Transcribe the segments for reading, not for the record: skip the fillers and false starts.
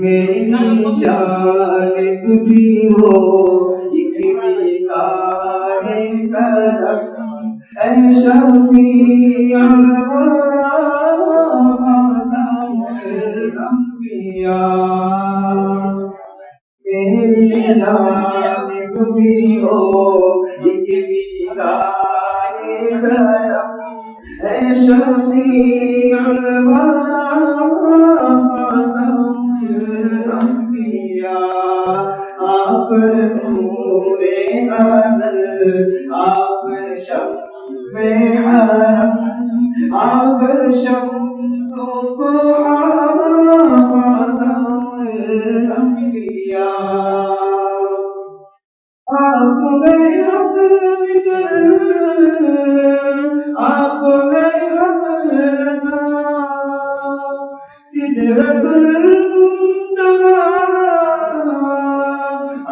میری جانب بھی ہو ایک نگاہ کرم اے شفیع الورا خاتم الانبیاء میری جانب بھی ہو ایک نگاہ کرم اے شفیع الورا خاتم الانبیاء آپ نور ازل آپ شمع حرم آپ شمس ضحا خاتم الانبیاء آپ گئے حق بگر آپ گئے حق رسا سدرۃ المنتہا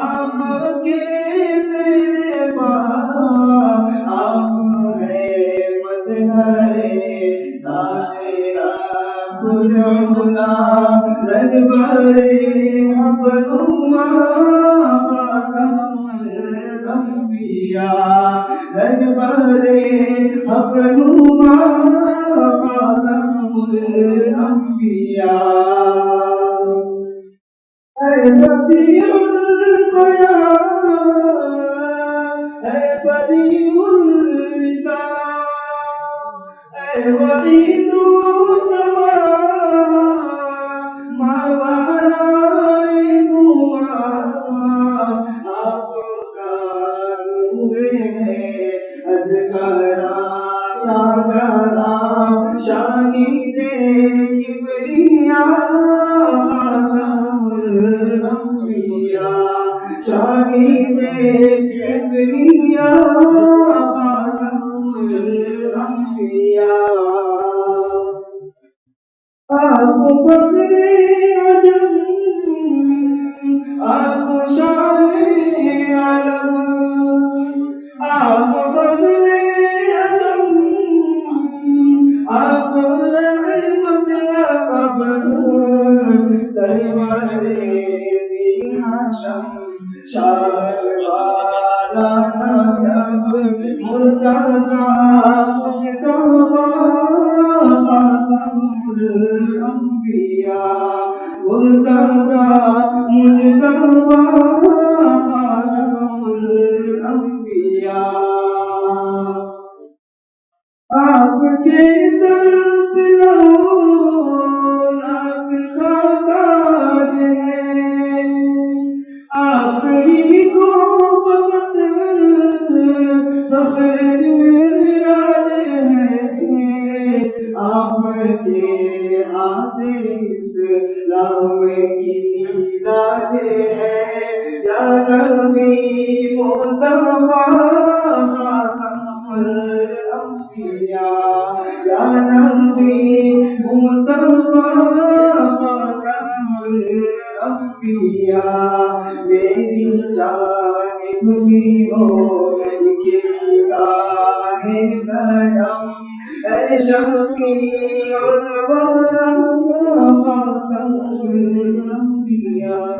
آپ کے زیر پا آپ ہے مظہر ذات رب العلا رہبر حق نما خاتم الانبیاء رہبر حق نما خاتم الانبیاء اے وسیع البیان اے بدیع اللسان اے وحید السماء ما ورائے آپ کا نور ہے اذکارا یا کرا شاہد کبریاء خاتم الانبیاء شاہد کبریاء خاتم الانبیاء آپ فخر عجم آپ شان عالم آپ فضل عدم آپ رحمت اب سرور ذی حشم شاہ والا نسب مرتضی مجتبی خاتم الانبیاء مرتضی مجتبی خاتم الانبیاء آپ کے ساتھ لونک کا تاج ہے آپ ہی کو فقط فخر معراج ہے آپ کے ہاتھ اسلام کی لاج ہے یا نبی مصطفیٰ خاتم الانبیاء یا نبی مصطفیٰ خاتم الانبیاء میری جانب بھی ہو ایک نگاہ کرم اے شفیع الورا خاتم الانبیاء